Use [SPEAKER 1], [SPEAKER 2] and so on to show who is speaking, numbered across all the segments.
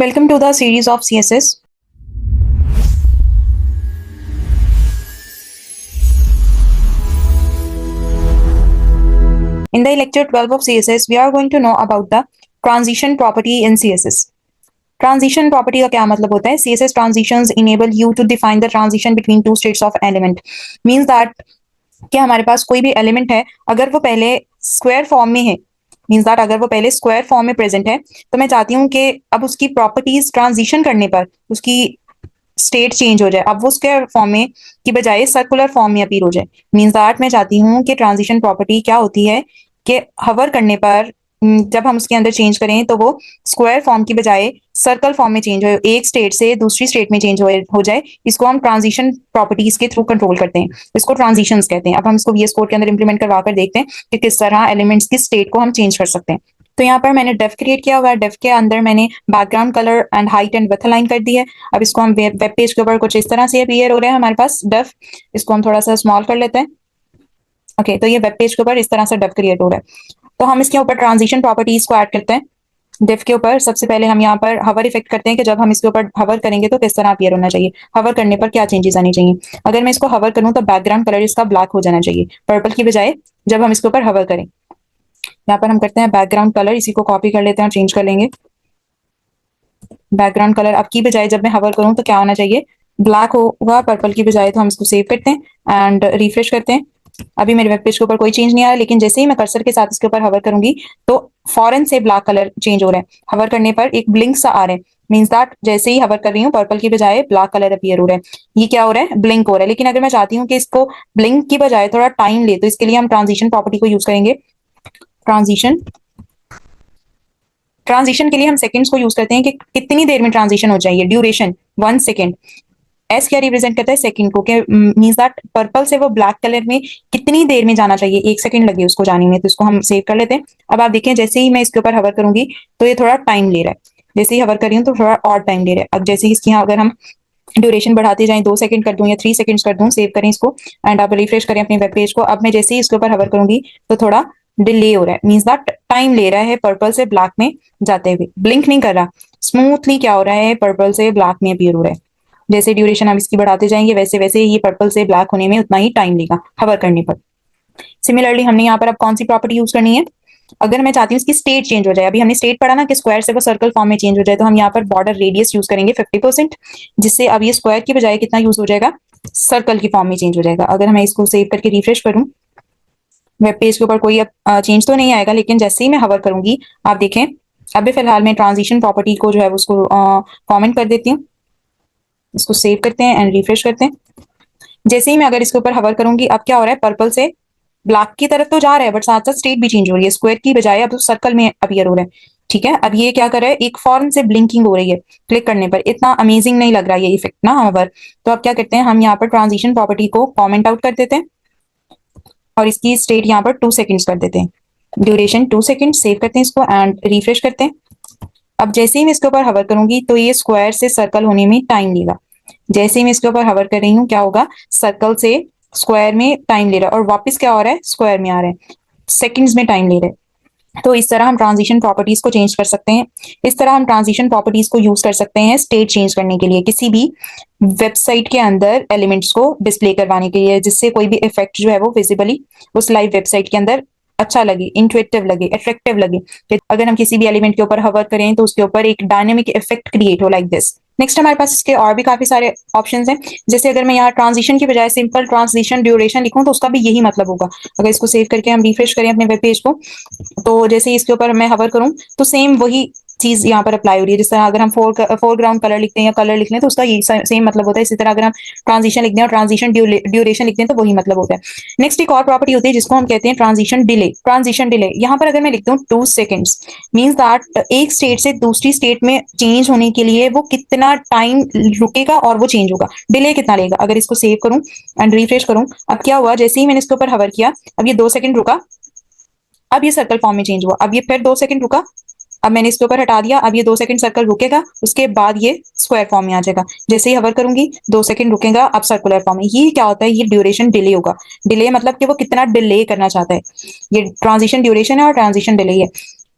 [SPEAKER 1] Welcome to the series of CSS. In the lecture 12 of CSS, we are going to know about the transition property in CSS. Transition property का क्या मतलब होता है? CSS transitions enable you to define the transition between two states of element. Means that कि हमारे पास कोई भी element है, अगर वो पहले स्क्वायर फॉर्म में है, मीन्स दैट अगर वो पहले स्क्वायर फॉर्म में प्रेजेंट है, तो मैं चाहती हूँ कि अब उसकी प्रॉपर्टीज ट्रांजिशन करने पर उसकी स्टेट चेंज हो जाए, अब वो स्क्वायर फॉर्म में की बजाय सर्कुलर फॉर्म में अपीयर हो जाए। मीन्स दैट मैं चाहती हूँ कि ट्रांजिशन प्रॉपर्टी क्या होती है कि हवर करने पर जब हम उसके अंदर चेंज करें तो वो स्क्वायर फॉर्म की बजाय सर्कल फॉर्म में चेंज हो, एक स्टेट से दूसरी स्टेट में चेंज हो जाए। इसको हम ट्रांजिशन प्रॉपर्टीज के थ्रू कंट्रोल करते हैं, इसको ट्रांजिशंस कहते हैं। अब हम इसको VS कोड के अंदर इंप्लीमेंट करवा कर देखते हैं कि किस तरह एलिमेंट्स की स्टेट को हम चेंज कर सकते हैं। तो यहाँ पर मैंने डेफ क्रिएट किया हुआ है, डेफ के अंदर मैंने background colour and height and width align कर दी है। अब इसको हम वेब पेज के ऊपर कुछ इस तरह से अपीयर हो रहा है हमारे पास डेफ। इसको हम थोड़ा सा स्मॉल कर लेते हैं। ओके, तो ये वेब पेज के ऊपर इस तरह से डेफ क्रिएट हो रहा है। तो हम इसके ऊपर ट्रांजिशन प्रॉपर्टीज को ऐड करते हैं डेफ के ऊपर। सबसे पहले हम यहाँ पर हवर इफेक्ट करते हैं कि जब हम इसके ऊपर हवर करेंगे तो किस तरह अपीयर होना चाहिए, हवर करने पर क्या चेंजेस आनी चाहिए। अगर मैं इसको हवर करूँ तो बैकग्राउंड कलर इसका ब्लैक हो जाना चाहिए, पर्पल की बजाय, जब हम इसके ऊपर हवर करें। यहाँ पर हम करते हैं बैकग्राउंड कलर, इसी को कॉपी कर लेते हैं और चेंज कर लेंगे। बैकग्राउंड कलर अब की बजाय जब मैं हवर करूँ तो क्या होना चाहिए, ब्लैक होगा, पर्पल की बजाय। तो हम इसको सेव करते हैं एंड रिफ्रेश करते हैं। अभी मेरे वेब पेज के ऊपर कोई चेंज नहीं आया, लेकिन जैसे ही मैं कर्सर के साथ इसके ऊपर हवर करूंगी तो फौरन से ब्लैक कलर चेंज हो रहा है। हवर करने पर एक ब्लिंक सा आ रहा है, मीन्स दैट जैसे ही हवर कर रही हूँ पर्पल की बजाय ब्लैक कलर अपीयर हो रहा है। ये क्या हो रहा है, ब्लिंक हो रहा है। लेकिन अगर मैं चाहती हूँ कि इसको ब्लिंक की बजाय थोड़ा टाइम ले, तो इसके लिए हम ट्रांजिशन प्रॉपर्टी को यूज करेंगे। ट्रांजिशन के लिए हम सेकंड्स को यूज करते हैं कि कितनी देर में ट्रांजिशन हो जाएगी, ड्यूरेशन 1 सेकेंड। एस क्या रिप्रेजेंट करता है, सेकंड को, कि मींस दैट पर्पल से वो ब्लैक कलर में कितनी देर में जाना चाहिए, 1 सेकंड लगे उसको जाने में। तो इसको हम सेव कर लेते हैं। अब आप देखें जैसे ही मैं इसके ऊपर हवर करूंगी तो ये थोड़ा टाइम ले रहा है, जैसे ही हवर कर रही हूँ तो थोड़ा और टाइम ले रहा है। अब जैसे ही इसकी यहाँ अगर हम ड्यूरेशन बढ़ाते जाएं, 2 सेकंड कर दूं या 3 सेकंड्स कर दूं, सेव करें इसको एंड आप रिफ्रेश करें अपने वेब पेज को। अब मैं जैसे ही इसके ऊपर हवर करूंगी तो थोड़ा डिले हो रहा है, मीन्स दैट टाइम ले रहा है पर्पल से ब्लैक में जाते हुए, ब्लिंक नहीं कर रहा, स्मूथली क्या हो रहा है, पर्पल से ब्लैक में अपीयर हो रहा है। जैसे ड्यूरेशन हम इसकी बढ़ाते जाएंगे वैसे वैसे ये पर्पल से ब्लैक होने में उतना ही टाइम लेगा हवर करने पर। सिमिलरली हमने यहाँ पर अब कौन सी प्रॉपर्टी यूज करनी है, अगर मैं चाहती हूँ इसकी स्टेट चेंज हो जाए, अभी हमने स्टेट पढ़ा ना कि स्क्वायर से वो सर्कल फॉर्म में चेंज हो जाए, तो हम यहाँ पर बॉर्डर रेडियस यूज करेंगे 50%, जिससे अब ये स्क्वायर की बजाय कितना यूज हो जाएगा, सर्कल की फॉर्म में चेंज हो जाएगा। अगर मैं इसको सेव करके रिफ्रेश करूँ, वेब पेज के ऊपर कोई चेंज तो नहीं आएगा, लेकिन जैसे ही मैं हवर करूंगी आप देखें। अभी फिलहाल मैं ट्रांजिशन प्रॉपर्टी को जो है उसको कमेंट कर देती हूँ। इसको सेव करते हैं एंड रिफ्रेश करते हैं। जैसे ही मैं अगर इसके ऊपर हवर करूंगी अब क्या हो रहा है, पर्पल से ब्लैक की तरफ तो जा रहा है बट साथ साथ स्टेट भी चेंज हो रही है, स्क्वायर की बजाय अब तो सर्कल में अपीयर हो रहा है। ठीक है, अब ये क्या कर रहा है, एक फॉरन से ब्लिंकिंग हो रही है, क्लिक करने पर इतना अमेजिंग नहीं लग रहा है ये इफेक्ट ना हवर। तो अब क्या करते हैं, हम यहाँ पर ट्रांजिशन प्रॉपर्टी को कॉमेंट आउट कर देते हैं और इसकी स्टेट यहाँ पर 2 सेकेंड्स कर देते हैं, ड्यूरेशन 2 सेकेंड। सेव करते हैं इसको एंड रिफ्रेश करते हैं। अब जैसे ही मैं इसके ऊपर हवर करूंगी तो ये स्क्वायर से सर्कल होने में टाइम लेगा। जैसे ही मैं इसके ऊपर हवर कर रही हूँ क्या होगा, सर्कल से स्क्वायर में टाइम ले रहा है और वापस क्या हो रहा है, स्क्वायर में आ रहा है, सेकंड्स में टाइम ले रहा है। तो इस तरह हम ट्रांजिशन प्रॉपर्टीज को चेंज कर सकते हैं। इस तरह हम ट्रांजिशन प्रॉपर्टीज को यूज कर सकते हैं स्टेट चेंज करने के लिए, किसी भी वेबसाइट के अंदर एलिमेंट्स को डिस्प्ले करवाने के लिए, जिससे कोई भी इफेक्ट जो है वो विजिबली उस लाइव वेबसाइट के अंदर अच्छा लगे, इंट्यूटिव लगे, अट्रैक्टिव लगे। अगर हम किसी भी एलिमेंट के ऊपर हवर करें तो उसके ऊपर एक डायनेमिक इफेक्ट क्रिएट हो लाइक दिस। नेक्स्ट हमारे पास इसके और भी काफी सारे ऑप्शंस हैं। जैसे अगर मैं यहाँ ट्रांजिशन की बजाय सिंपल ट्रांजिशन ड्यूरेशन लिखूं तो उसका भी यही मतलब होगा। अगर इसको सेव करके हम रिफ्रेश करें अपने वेब पेज को, तो जैसे ही इसके ऊपर मैं हवर करूं तो सेम वही चीज यहाँ पर अप्लाई हो रही है। जिस तरह अगर हम फोरग्राउंड कलर लिखते हैं या कलर लिख लें तो उसका यही सेम मतलब होता है। इसी तरह अगर हम ट्रांजिशन लिखते हैं और ट्रांजिशन ड्यूरेशन लिखते हैं तो वही मतलब होता है। नेक्स्ट एक और प्रॉपर्टी होती है जिसको हम कहते हैं ट्रांजिशन डिले। ट्रांजिशन डिले यहाँ पर अगर मैं लिखती हूँ 2 सेकेंड्स, मीन्स दैट एक स्टेट से दूसरी स्टेट में चेंज होने के लिए वो कितना टाइम रुकेगा और वो चेंज होगा, डिले कितना लेगा। अगर इसको सेव करूं एंड रिफ्रेश करूं, अब क्या हुआ, जैसे ही मैंने इसके ऊपर हवर किया अब ये 2 सेकंड रुका, अब ये सर्कल फॉर्म में चेंज हुआ। अब ये फिर 2 सेकंड रुका, अब मैंने इसके ऊपर हटा दिया, अब ये 2 सेकंड सर्कल रुकेगा, उसके बाद ये स्क्वायर फॉर्म में आ जाएगा। जैसे ही हवर करूंगी 2 सेकंड रुकेगा, अब सर्कुलर फॉर्म में। ये क्या होता है, ये ड्यूरेशन डिले होगा। डिले मतलब कि वो कितना डिले करना चाहता है, ये ट्रांजिशन ड्यूरेशन है और ट्रांजिशन डिले है।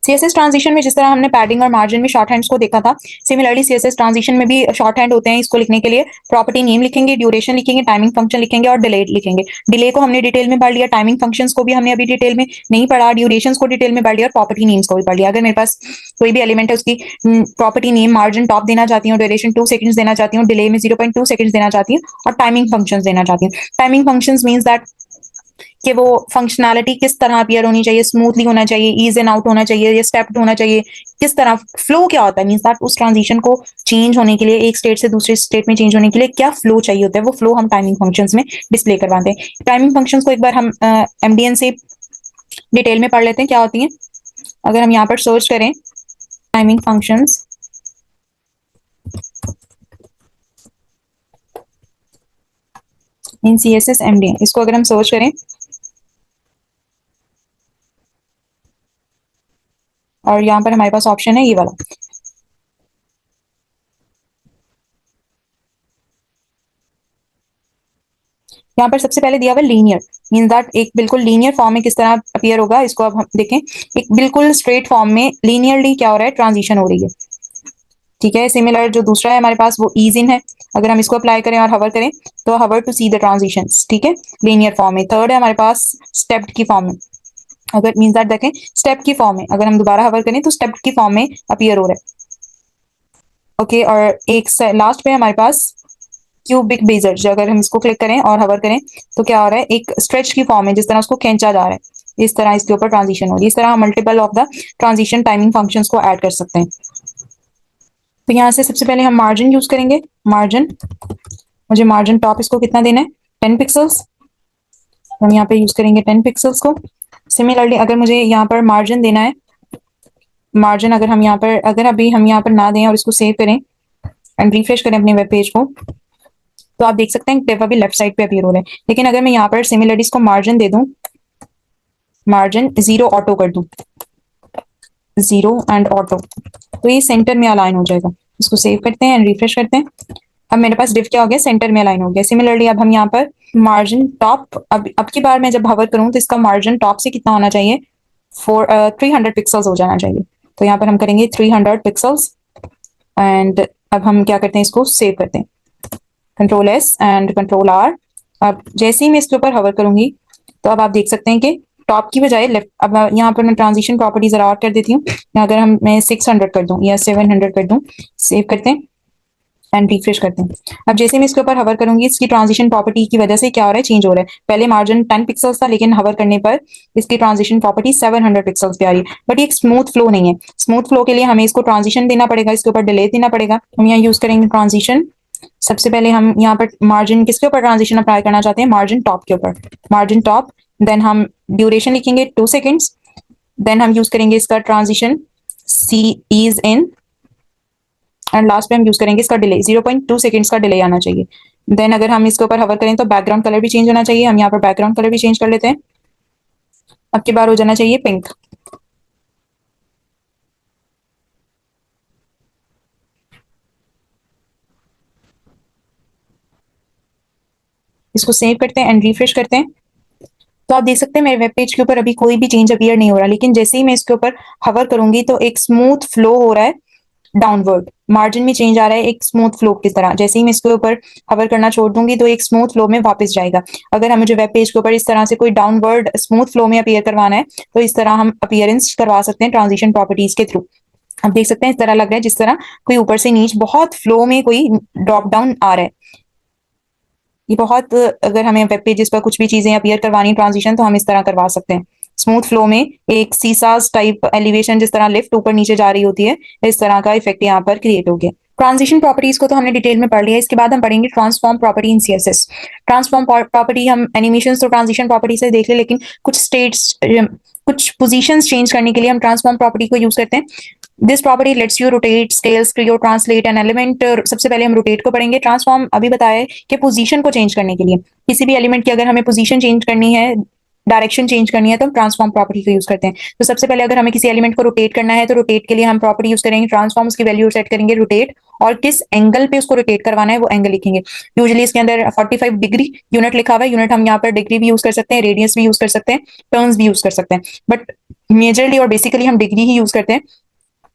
[SPEAKER 1] सीएसएस ट्रांजिशन में जिस तरह हमने पैडिंग और मार्जिन में शॉर्ट हैंड्स को देखा था, सिमिलरली सीएसएस ट्रांजिशन में भी शॉर्ट हैंड होते हैं इसको लिखने के लिए। प्रॉपर्टी नेम लिखेंगे, ड्यूरेशन लिखेंगे, टाइमिंग फंक्शन लिखेंगे और डिले लिखेंगे। डिले को हमने डिटेल में पढ़ लिया, टाइमिंग फंक्शंस को भी हमने अभी डिटेल में नहीं पढ़ा, ड्यूरेशन को डिटेल में पढ़ लिया और प्रॉपर्टी नेम्स को भी पढ़ लिया। अगर मेरे पास कोई भी एलिमेंट है उसकी प्रॉपर्टी नेम मार्जिन टॉप देना चाहती हूँ, ड्यूरेशन 2 सेकंड्स देना चाहती हूँ, डिले में 0.2 सेकंड्स देना चाहती हूँ और टाइमिंग फंक्शंस देना चाहती हूँ। टाइमिंग फंक्शंस मींस दैट कि वो फंक्शनैलिटी किस तरह अपीयर होनी चाहिए, स्मूथली होना चाहिए, ईज इन आउट होना चाहिए या स्टेप्ड होना चाहिए, किस तरह फ्लो क्या होता है, मींस दैट उस ट्रांजिशन को चेंज होने के लिए, एक स्टेट से दूसरे स्टेट में चेंज होने के लिए क्या फ्लो चाहिए होता है, वो फ्लो हम टाइमिंग फंक्शंस में डिस्प्ले करवाते हैं। टाइमिंग फंक्शंस को एक बार हम एमडीएन से डिटेल में पढ़ लेते हैं क्या होती हैं। अगर हम यहाँ पर सर्च करें टाइमिंग फंक्शंस इन सीएसएस एमडीएन, इसको अगर हम सर्च करें और यहाँ पर हमारे पास ऑप्शन है ये वाला, यहाँ पर सबसे पहले दिया हुआ लीनियर, मीन दैट एक बिल्कुल लीनियर फॉर्म में किस तरह अपीयर होगा। इसको अब हम देखें, एक बिल्कुल स्ट्रेट फॉर्म में लीनियरली क्या हो रहा है, ट्रांजिशन हो रही है। ठीक है, सिमिलर जो दूसरा है हमारे पास वो ईज इन है, अगर हम इसको अप्लाई करें और हवर करें तो हवर टू सी द ट्रांजिशन, ठीक है, लीनियर फॉर्म में। थर्ड है हमारे पास स्टेप्ड की फॉर्म में, अगर मीन दैट देखें स्टेप की फॉर्म में, अगर हम दोबारा हवर करें तो स्टेप की फॉर्म में अपीयर हो रहा है। ओके, और एक लास्ट पे हमारे पास क्यूबिक बेजर, जो अगर हम इसको क्लिक करें और हवर करें तो क्या हो रहा है, एक स्ट्रेच की फॉर्म में, जिस तरह उसको खींचा जा रहा है इस तरह इसके ऊपर ट्रांजिशन हो रही है। इस तरह हम multiple of the transition timing functions को ऐड कर सकते हैं। तो यहाँ से सबसे पहले हम मार्जिन यूज करेंगे। मार्जिन, मुझे मार्जिन टॉप इसको कितना देना है, 10 पिक्सल्स। हम यहाँ पे यूज करेंगे 10 पिक्सल्स को। सिमिलरली अगर मुझे यहाँ पर मार्जिन देना है, मार्जिन अगर हम यहाँ पर, अगर अभी हम यहाँ पर ना दें और इसको सेव करें एंड रिफ्रेश करें अपने वेब पेज को, तो आप देख सकते हैं टेप अभी लेफ्ट साइड पे अपीयर हो रहे हैं। लेकिन अगर मैं यहाँ पर सिमिलरली इसको मार्जिन दे दूं, मार्जिन 0 ऑटो कर दूं, 0 एंड ऑटो, तो ये सेंटर में अलाइन हो जाएगा। इसको सेव करते हैं एंड रिफ्रेश करते हैं। अब मेरे पास डिव क्या हो गया, सेंटर में अलाइन हो गया। सिमिलरली अब हम यहाँ पर मार्जिन टॉप, अब की बार मैं जब हवर करूं तो इसका मार्जिन टॉप से कितना होना चाहिए, 300 पिक्सल्स हो जाना चाहिए। तो यहाँ पर हम करेंगे 300 पिक्सल्स एंड अब हम क्या करते हैं, इसको सेव करते हैं, control S and control R. अब जैसे ही मैं इसके ऊपर हवर करूंगी तो अब आप देख सकते हैं कि टॉप की बजाय लेफ्ट, अब यहाँ पर मैं ट्रांजिशन प्रॉपर्टी जरा और कर देती हूँ। अगर हम मैं 600 कर दूं या 700 कर दूं, सेव करते हैं एंड रिफ्रेश करते हैं। अब जैसे मैं इसके ऊपर हवर करूंगी, इसकी ट्रांजिशन प्रॉपर्टी की वजह से क्या हो रहा है, चेंज हो रहा है। पहले मार्जिन 10 पिक्सल्स था, लेकिन हवर करने पर इसकी ट्रांजिशन प्रॉपर्टी 700 पिक्सल्स पे आ रही है। बट ये एक स्मूथ फ्लो नहीं है। स्मूथ फ्लो के लिए हमें इसको ट्रांजिशन देना पड़ेगा, इसके ऊपर डिले देना पड़ेगा। हम यहाँ यूज करेंगे ट्रांजिशन। सबसे पहले हम यहाँ पर मार्जिन किसके ऊपर ट्रांजिशन अप्लाई करना चाहते हैं, मार्जिन टॉप के ऊपर, मार्जिन टॉप। देन हम ड्यूरेशन लिखेंगे 2 सेकेंड्स। देन हम यूज करेंगे इसका transition see ease in and last पे हम यूज करेंगे इसका डिले, 0.2 सेकंड्स का डिले आना चाहिए। देन अगर हम इसके ऊपर हवर करें तो बैकग्राउंड कलर भी चेंज होना चाहिए। हम यहाँ पर बैकग्राउंड कलर भी चेंज कर लेते हैं। अब की बार हो जाना चाहिए पिंक। इसको सेव करते हैं एंड रिफ्रेश करते हैं। तो आप देख सकते हैं मेरे वेब पेज के ऊपर अभी कोई भी चेंज अपीयर नहीं हो रहा, लेकिन जैसे ही मैं इसके ऊपर हवर करूंगी तो एक स्मूथ फ्लो हो रहा है डाउनवर्ड, मार्जिन में चेंज आ रहा है एक स्मूथ फ्लो की तरह। जैसे ही मैं इसके ऊपर हवर करना छोड़ दूंगी तो एक स्मूथ फ्लो में वापस जाएगा। अगर हम मुझे वेब पेज के ऊपर इस तरह से कोई डाउनवर्ड स्मूथ फ्लो में अपीयर करवाना है तो इस तरह हम अपीयरेंस करवा सकते हैं ट्रांजिशन प्रॉपर्टीज के थ्रू। अब देख सकते हैं इस तरह लग रहा है जिस तरह कोई ऊपर से नीचे बहुत फ्लो में कोई ड्रॉप डाउन आ रहा है। ये बहुत, अगर हमें वेब पेजेस पर कुछ भी चीजें अपीयर करवानी ट्रांजिशन तो हम इस तरह करवा सकते हैं। स्मूथ फ्लो में एक सीसास टाइप एलिवेशन, जिस तरह लिफ्ट ऊपर नीचे जा रही होती है, इस तरह का इफेक्ट यहाँ पर क्रिएट हो गया। ट्रांजिशन प्रॉपर्टीज को तो हमने डिटेल में पढ़ लिया। इसके बाद हम पढ़ेंगे transform property in CSS. Transform property हम एनिमेशन तो ट्रांजिशन प्रॉपर्टी से देख ले, लेकिन कुछ स्टेट्स, कुछ पोजीशंस चेंज करने के लिए हम ट्रांसफॉर्म प्रॉपर्टी को यूज करते हैं। This property let's you rotate, scales, trio, translate an element. सबसे पहले हम रोटेट को पढ़ेंगे। ट्रांसफॉर्म अभी बताया है कि पोजीशन को चेंज करने के लिए, किसी भी एलिमेंट की अगर हमें पोजीशन चेंज करनी है, डायरेक्शन चेंज करनी है, तो हम ट्रांसफॉर्म प्रॉपर्टी को यूज करते हैं। तो सबसे पहले अगर हमें किसी एलिमेंट को रोटेट करना है तो रोटेट के लिए हम प्रॉपर्टी यूज करेंगे ट्रांसफॉर्म, उसकी वैल्यू सेट करेंगे रोटेट और किस एंगल पे उसको रोटेट करवाना है वो एंगल लिखेंगे। यूजुअली इसके अंदर 45 डिग्री यूनिट लिखा हुआ है। यूनिट हम यहाँ पर डिग्री भी यूज कर सकते हैं, रेडियस भी यूज कर सकते हैं, टर्न्स भी यूज कर सकते हैं, बट मेजरली और बेसिकली हम डिग्री ही यूज करते हैं।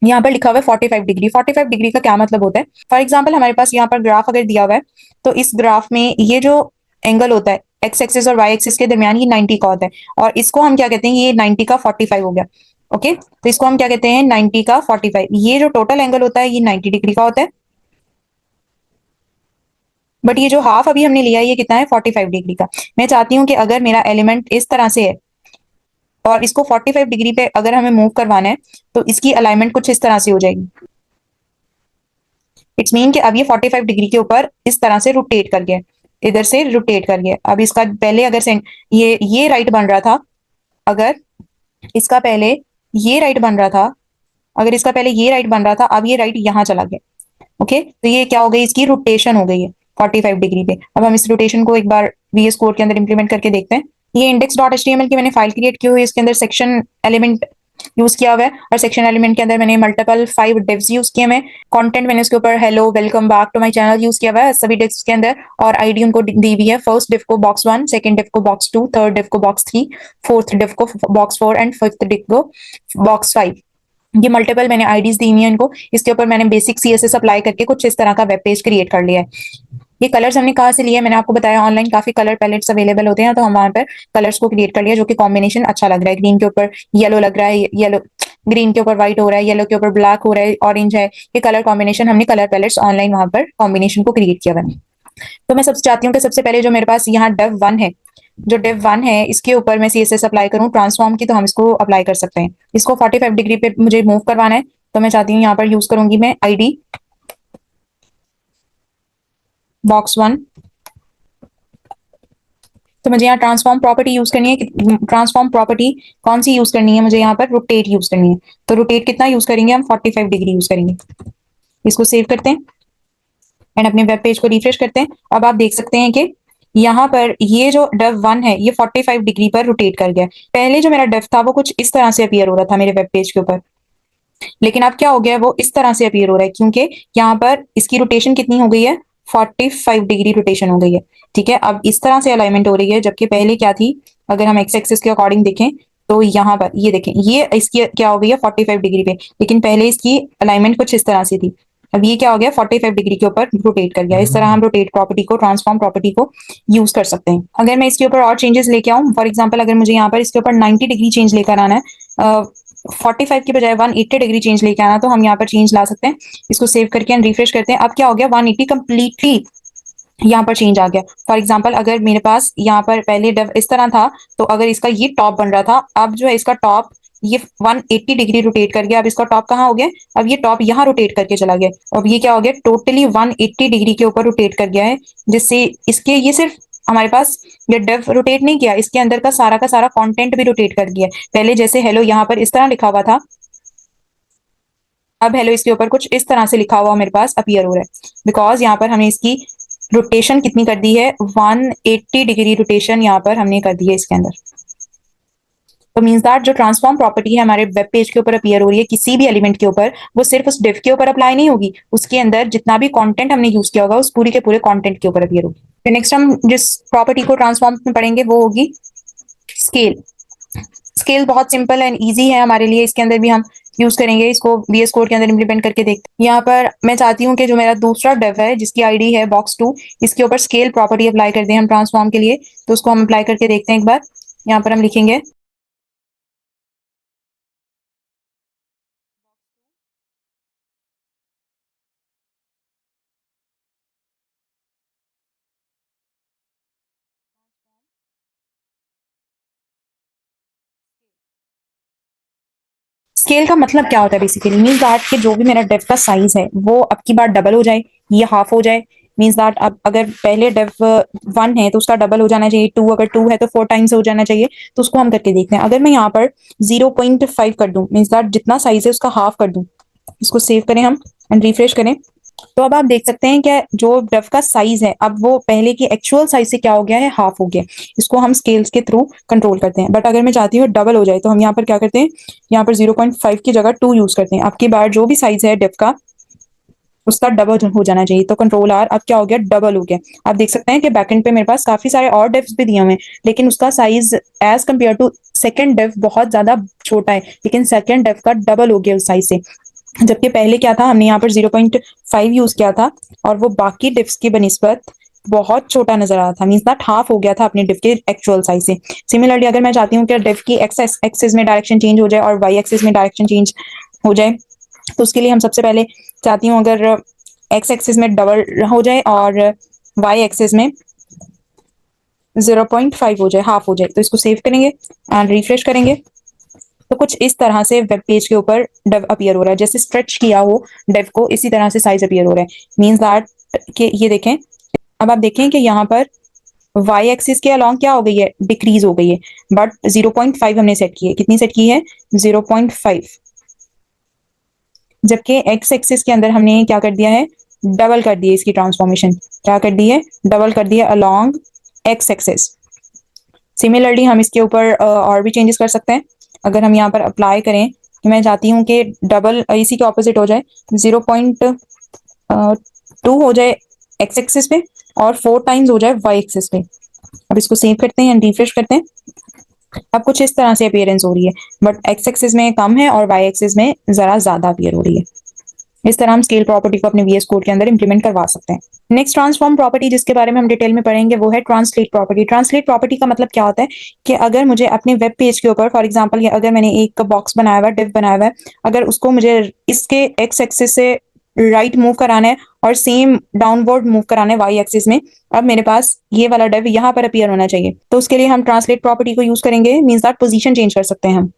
[SPEAKER 1] यहाँ पर लिखा हुआ है 45 डिग्री। 45 डिग्री का क्या मतलब होता है? फॉर एग्जाम्पल हमारे पास यहाँ पर ग्राफ अगर दिया हुआ है, तो इस ग्राफ में ये जो एंगल होता है एक्स एक्सिस और वाई एक्सिस के दरमियान, ये 90 का होता है, और इसको हम क्या कहते हैं, ये 90 का 45 हो गया। ओके, तो इसको हम क्या कहते हैं, 90 का 45। ये जो टोटल एंगल होता है ये 90 डिग्री का होता है, बट ये जो हाफ अभी हमने लिया है ये कितना है, 45 डिग्री का। मैं चाहती हूँ कि अगर मेरा एलिमेंट इस तरह से है और इसको 45 डिग्री पे अगर हमें मूव करवाना है, तो इसकी अलाइनमेंट कुछ इस तरह से हो जाएगी। इट्स मीन कि अब ये 45 डिग्री के ऊपर इस तरह से रोटेट कर गया, इधर से रोटेट कर गया। अब इसका पहले अगर ये राइट बन रहा था, अगर इसका पहले ये राइट बन रहा था, अगर इसका पहले ये राइट बन रहा था, अब ये राइट यहाँ चला गया। ओके, तो ये क्या हो गई, इसकी रोटेशन हो गई है 45 डिग्री पे। अब हम इस रोटेशन को एक बार VS कोड के अंदर इंप्लीमेंट करके देखते हैं। ये index.html की मैंने फाइल क्रिएट की हुई है, इसके अंदर सेक्शन एलिमेंट यूज किया हुआ है, और सेक्शन एलिमेंट के अंदर मैंने मल्टीपल 5 डिव्स यूज किए हैं। कंटेंट मैंने इसके ऊपर hello welcome back to my channel use किया हुआ है सभी डिव्स के अंदर, और आईडी उनको दी हुई है। फर्स्ट डिव को बॉक्स 1, सेकंड डिव को बॉक्स 2, थर्ड डिव को बॉक्स 3, फोर्थ डिव को बॉक्स 4 एंड फिफ्थ डिव को बॉक्स 5। ये मल्टीपल मैंने आईडीज दी हुई है इनको। इसके ऊपर मैंने बेसिक CSS अप्लाई करके कुछ इस तरह का वेब पेज क्रिएट कर लिया है। ये कलर्स हमने कहाँ से लिए, मैंने आपको बताया ऑनलाइन काफी कलर पैलेट्स अवेलेबल होते हैं, तो हम वहां पर कलर्स को क्रिएट कर लिया, जो कि कॉम्बिनेशन अच्छा लग रहा है। ग्रीन के ऊपर येलो लग रहा है, येलो ग्रीन के ऊपर व्हाइट हो रहा है, येलो के ऊपर ब्लैक हो रहा है, ऑरेंज है। ये कलर कॉम्बिनेशन हमने कलर पैलेट्स ऑनलाइन वहां पर कॉम्बिनेशन को क्रिएट किया हुआ है। तो मैं सबसे चाहती हूँ कि सबसे पहले जो मेरे पास यहाँ div 1 है, जो div 1 है इसके ऊपर मैं CSS अप्लाई करूँ ट्रांसफॉर्म की, तो हम इसको अप्लाई कर सकते हैं। इसको 45 डिग्री पे मुझे मूव करवाना है, तो मैं चाहती हूँ यहाँ पर यूज करूंगी मैं ID बॉक्स 1। तो मुझे यहाँ ट्रांसफॉर्म प्रॉपर्टी यूज करनी है। ट्रांसफॉर्म प्रॉपर्टी कौन सी यूज करनी है, मुझे यहाँ पर रोटेट यूज करनी है। तो रोटेट कितना यूज करेंगे हम, 45 डिग्री यूज करेंगे। इसको सेव करते हैं एंड अपने वेब पेज को रिफ्रेश करते हैं। अब आप देख सकते हैं कि यहाँ पर ये जो div 1 है ये 45 डिग्री पर रोटेट कर गया। पहले जो मेरा div था वो कुछ इस तरह से अपीयर हो रहा था मेरे वेब पेज के ऊपर, लेकिन अब क्या हो गया, वो इस तरह से अपीयर हो रहा है, क्योंकि यहाँ पर इसकी रोटेशन कितनी हो गई है, 45 डिग्री रोटेशन हो गई है। ठीक है, अब इस तरह से अलाइनमेंट हो रही है, जबकि पहले क्या थी, अगर हम एक्स एक्सिस के अकॉर्डिंग देखें तो यहाँ पर ये देखें, ये इसकी क्या हो गई है 45 डिग्री पे, लेकिन पहले इसकी अलाइनमेंट कुछ इस तरह से थी। अब ये क्या हो गया, 45 डिग्री के ऊपर रोटेट कर गया। इस तरह हम रोटेट प्रॉपर्टी को, ट्रांसफॉर्म प्रॉपर्टी को यूज कर सकते हैं। अगर मैं इसके ऊपर और चेंजेस लेके आऊँ, फॉर एग्जाम्पल अगर मुझे यहाँ पर इसके ऊपर 90 डिग्री चेंज लेकर आना है, 45 की बजाय 180 डिग्री चेंज लेके आना, तो हम यहाँ पर चेंज ला सकते हैं। इसको सेव करके हम रिफ्रेश करते हैं। अब क्या हो गया, 180 कंप्लीटली यहाँ पर चेंज आ गया। फॉर एग्जाम्पल अगर मेरे पास यहाँ पर पहले div इस तरह था, तो अगर इसका ये टॉप बन रहा था, अब जो है इसका टॉप ये 180 डिग्री रोटेट कर गया। अब इसका टॉप कहाँ हो गया, अब ये टॉप यहाँ रोटेट करके चला गया। अब ये क्या हो गया, टोटली 180 डिग्री के ऊपर रोटेट कर गया है, जिससे इसके ये सिर्फ हमारे पास ये div रोटेट नहीं किया, इसके अंदर का सारा कंटेंट भी रोटेट कर दिया। पहले जैसे हेलो यहाँ पर इस तरह लिखा हुआ था, अब हेलो इसके ऊपर कुछ इस तरह से लिखा हुआ मेरे पास अपीयर हो रहा है, बिकॉज यहाँ पर हमने इसकी रोटेशन कितनी कर दी है, 180 डिग्री रोटेशन यहाँ पर हमने कर दी है इसके अंदर। तो मींस दैट जो ट्रांसफॉर्म प्रॉपर्टी है हमारे वेब पेज के ऊपर अपीयर हो रही है किसी भी एलिमेंट के ऊपर, वो सिर्फ उस div के ऊपर अप्लाई नहीं होगी, उसके अंदर जितना भी कंटेंट हमने यूज किया होगा उस पूरी के पूरे कंटेंट के ऊपर अपीयर होगी। तो नेक्स्ट हम जिस प्रॉपर्टी को ट्रांसफॉर्म में पढ़ेंगे वो होगी स्केल। स्केल बहुत सिंपल एंड इजी है हमारे लिए, इसके अंदर भी हम यूज करेंगे। इसको VS कोड के अंदर इंप्लीमेंट करके देखते हैं। यहाँ पर मैं चाहती हूँ कि जो मेरा दूसरा div है जिसकी ID है बॉक्स 2, इसके ऊपर स्केल प्रॉपर्टी अप्लाई कर दें हम ट्रांसफॉर्म के लिए। तो उसको हम अप्लाई करके देखते हैं एक बार। यहाँ पर हम लिखेंगे स्केल का मतलब क्या होता है, बेसिकली मीन्स दैट कि जो भी मेरा div का साइज है वो अब की बार डबल हो जाए, ये हाफ हो जाए। मीन्स दैट अब अगर पहले div 1 है तो उसका डबल हो जाना चाहिए, 2 अगर 2 है तो 4 टाइम्स हो जाना चाहिए। तो उसको हम करके देखते हैं। अगर मैं यहाँ पर 0.5 कर दूं, मीन्स दैट जितना साइज है उसका हाफ कर दूं। इसको सेव करें हम एंड रिफ्रेश करें, तो अब आप देख सकते हैं कि जो div का साइज है अब वो पहले की एक्चुअल साइज से क्या हो गया है, हाफ हो गया। इसको हम स्केल्स के थ्रू कंट्रोल करते हैं। बट अगर मैं चाहती हूँ डबल हो जाए, तो हम यहाँ पर क्या करते हैं, यहाँ पर 0.5 की जगह 2 यूज करते हैं। आपकी बार जो भी साइज है div का उसका डबल हो जाना चाहिए। तो कंट्रोल आर अब क्या हो गया, डबल हो गया। आप देख सकते हैं कि बैकएंड पे मेरे पास काफी सारे और डिव्स भी दिए हुए हैं, लेकिन उसका size as compare to second div बहुत ज्यादा छोटा है, लेकिन सेकंड डिव का डबल हो गया उस साइज से। जबकि पहले क्या था, हमने यहाँ पर 0.5 यूज किया था और वो बाकी डिव्स की बनिस्बत बहुत छोटा नजर आ रहा था, मींस दैट हाफ हो गया था अपने डिव के एक्चुअल साइज से। सिमिलरली अगर मैं चाहती हूँ कि डिव की एक्स एक्सिस में डायरेक्शन चेंज हो जाए और वाई एक्सिस में डायरेक्शन चेंज हो जाए, तो उसके लिए हम सबसे पहले चाहती हूँ अगर एक्स एक्सिस में डबल हो जाए और वाई एक्सिस में 0.5 हो जाए, हाफ हो जाए, तो इसको सेव करेंगे एंड रिफ्रेश करेंगे। तो कुछ इस तरह से वेब पेज के ऊपर डेव अपीयर हो रहा है, जैसे स्ट्रेच किया हो डेव को इसी तरह से साइज अपीयर हो रहा है। मींस दैट कि ये देखें, अब आप देखें कि यहाँ पर वाई एक्सिस के अलोंग क्या हो गई है, डिक्रीज हो गई है, बट 0.5 हमने सेट की है। कितनी सेट की है, 0.5। जबकि एक्स एक्सिस के अंदर हमने क्या कर दिया है, डबल कर दिया इसकी ट्रांसफॉर्मेशन। क्या कर दी है, डबल कर दिया अलोंग एक्स एक्सिस। सिमिलरली हम इसके ऊपर और भी चेंजेस कर सकते हैं। अगर हम यहाँ पर अप्लाई करें कि मैं चाहती हूँ कि डबल इसी के ऑपोजिट हो जाए, 0.2 हो जाए एक्स एक्सिस पे और 4 टाइम्स हो जाए वाई एक्सिस पे। अब इसको सेव करते हैं एंड रिफ्रेश करते हैं। अब कुछ इस तरह से अपीयरेंस हो रही है, बट एक्स एक्सिस में कम है और वाई एक्सिस में जरा ज्यादा अपीयर हो रही है। इस तरह हम स्केल प्रॉपर्टी को अपने वीएस कोड के अंदर इंप्लीमेंट करवा सकते हैं। नेक्स्ट ट्रांसफॉर्म प्रॉपर्टी जिसके बारे में हम डिटेल में पढ़ेंगे वो है ट्रांसलेट प्रॉपर्टी। ट्रांसलेट प्रॉपर्टी का मतलब क्या होता है कि अगर मुझे अपने वेब पेज के ऊपर, फॉर एग्जांपल अगर मैंने एक बॉक्स बनाया हुआ है, डिव बनाया हुआ है, अगर उसको मुझे इसके एक्स एक्सिस से राइट मूव कराना है और सेम डाउनवर्ड मूव कराना है वाई एक्सिस में, अब मेरे पास ये वाला डिव यहाँ पर अपीयर होना चाहिए, तो उसके लिए हम ट्रांसलेट प्रॉपर्टी को यूज करेंगे। मींस दैट पोजीशन चेंज कर सकते हैं हम।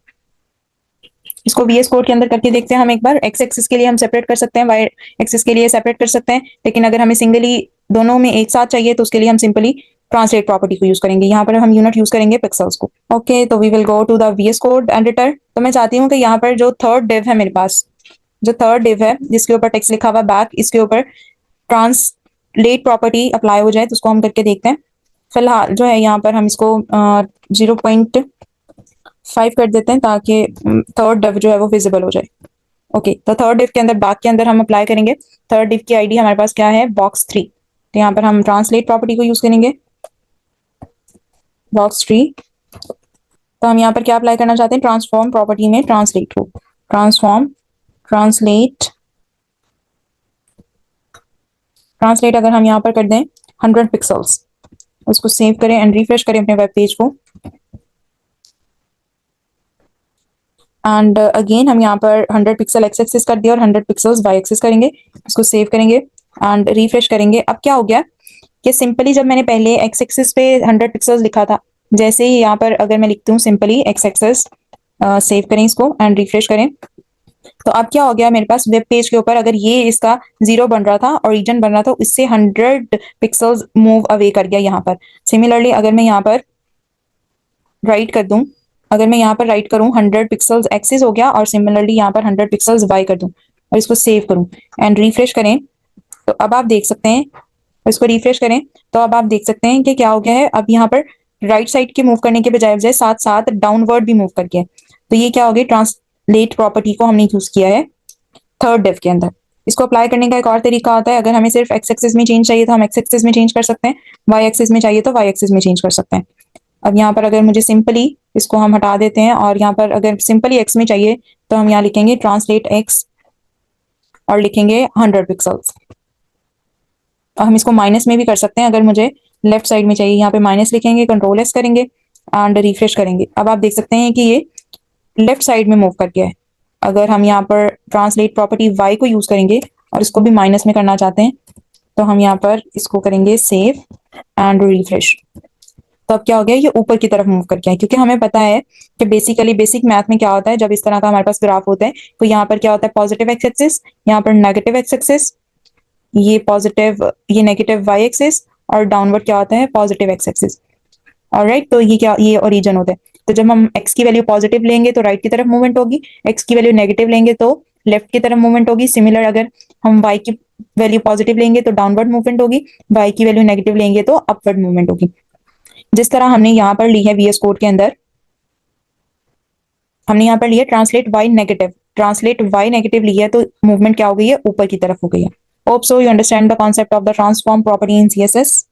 [SPEAKER 1] इसको वीएस कोड के अंदर करके देखते हैं हम एक बार। एक्स एक्सिस के लिए हम सेपरेट कर सकते हैं, वाई एक्सिस के लिए सेपरेट कर सकते हैं, लेकिन अगर हमें सिंगली दोनों में एक साथ चाहिए तो उसके लिए हम सिंपली ट्रांसलेट प्रॉपर्टी को यूज करेंगे। यहाँ पर हम यूनिट यूज करेंगे पिक्सल्स को। ओके, तो we will go to the VS code editor. तो मैं चाहती हूँ कि यहाँ पर जो थर्ड डिव है मेरे पास, जो थर्ड डिव है जिसके ऊपर टेक्स्ट लिखा हुआ बैक, इसके ऊपर ट्रांसलेट प्रॉपर्टी अप्लाई हो जाए, तो उसको हम करके देखते हैं। फिलहाल जो है यहाँ पर हम इसको 0.5 कर देते हैं ताकि थर्ड डिव जो है वो विजिबल हो जाए। ओके, तो थर्ड डिव के अंदर, बैक के अंदर हम अप्लाई करेंगे। थर्ड डिव की आईडी हमारे पास क्या है, बॉक्स 3। तो यहाँ पर हम ट्रांसलेट प्रॉपर्टी को यूज करेंगे, बॉक्स 3। तो हम यहाँ पर क्या अप्लाई करना चाहते हैं, ट्रांसफॉर्म प्रॉपर्टी में ट्रांसलेट को, ट्रांसफॉर्म ट्रांसलेट ट्रांसलेट अगर हम यहाँ पर कर दें 100 पिक्सल्स, उसको सेव करें एंड रिफ्रेश करें अपने वेब पेज को। एंड अगेन हम यहाँ पर 100 पिक्सल एक्स एक्सिस कर दिया और 100 पिक्सल्स वाई एक्सिस करेंगे। इसको सेव करेंगे एंड रिफ्रेश करेंगे। अब क्या हो गया कि सिंपली जब मैंने पहले एक्स एक्सिस पे 100 पिक्सल्स लिखा था, जैसे ही यहाँ पर अगर मैं लिखती हूँ सिंपली एक्स एक्सिस, सेव करें इसको एंड रिफ्रेश करें, तो अब क्या हो गया मेरे पास वेब पेज के ऊपर, अगर ये इसका 0 बन रहा था, ओरिजिन बन रहा था, इससे 100 पिक्सल्स मूव अवे कर गया यहाँ पर। सिमिलरली अगर मैं यहाँ पर राइट कर दूं, अगर मैं यहाँ पर राइट करूं 100 पिक्सल्स एक्सिस हो गया और सिमिलरली यहाँ पर 100 पिक्सल्स वाई कर दूं और इसको सेव करूं एंड रिफ्रेश करें, तो अब आप देख सकते हैं, इसको रिफ्रेश करें तो अब आप देख सकते हैं कि क्या हो गया है। अब यहाँ पर राइट साइड के मूव करने के बजाय बजाय साथ साथ डाउनवर्ड भी मूव कर गया। तो ये क्या हो गई, ट्रांसलेट प्रॉपर्टी को हमने यूज किया है थर्ड डिव के अंदर। इसको अप्लाई करने का एक और तरीका होता है, अगर हमें सिर्फ एक्स एक्सिस में चेंज चाहिए तो हम एक्स एक्सिस में चेंज कर सकते हैं, वाई एक्सिस में चाहिए तो वाई एक्सिस में चेंज कर सकते हैं। अब यहाँ पर अगर मुझे सिंपली इसको हम हटा देते हैं और यहाँ पर अगर सिंपली एक्स में चाहिए तो हम यहाँ लिखेंगे ट्रांसलेट एक्स और लिखेंगे 100 पिक्सल्स। और हम इसको माइनस में भी कर सकते हैं, अगर मुझे लेफ्ट साइड में चाहिए यहाँ पे माइनस लिखेंगे, कंट्रोल एस करेंगे एंड रिफ्रेश करेंगे। अब आप देख सकते हैं कि ये लेफ्ट साइड में मूव कर गया है। अगर हम यहाँ पर ट्रांसलेट प्रॉपर्टी वाई को यूज करेंगे और इसको भी माइनस में करना चाहते हैं, तो हम यहाँ पर इसको करेंगे सेव एंड रिफ्रेश। तो अब क्या हो गया, ये ऊपर की तरफ मूव करके आए, क्योंकि हमें पता है कि बेसिकली बेसिक मैथ में क्या होता है, जब इस तरह का हमारे पास ग्राफ होता है तो यहाँ पर क्या होता है, पॉजिटिव एक्स एक्सिस, यहाँ पर नेगेटिव एक्स एक्सिस, ये पॉजिटिव, ये नेगेटिव वाई एक्सिस और डाउनवर्ड क्या होता है, पॉजिटिव एक्स एक्सिस। ऑलराइट, तो ये क्या, ये ओरिजिन होता है। तो जब हम एक्स की वैल्यू पॉजिटिव लेंगे तो राइट की तरफ मूवमेंट होगी, एक्स की वैल्यू नेगेटिव लेंगे तो लेफ्ट की तरफ मूवमेंट होगी। सिमिलर अगर हम वाई की वैल्यू पॉजिटिव लेंगे तो डाउनवर्ड मूवमेंट होगी, वाई की वैल्यू नेगेटिव लेंगे तो अपवर्ड मूवमेंट होगी। जिस तरह हमने यहाँ पर ली है वीएस कोड के अंदर, हमने यहाँ पर लिया translate Y negative, translate Y negative लिया है तो मूवमेंट क्या हो गई है, ऊपर की तरफ हो गई है। Hope so you understand the concept of the transform property in CSS.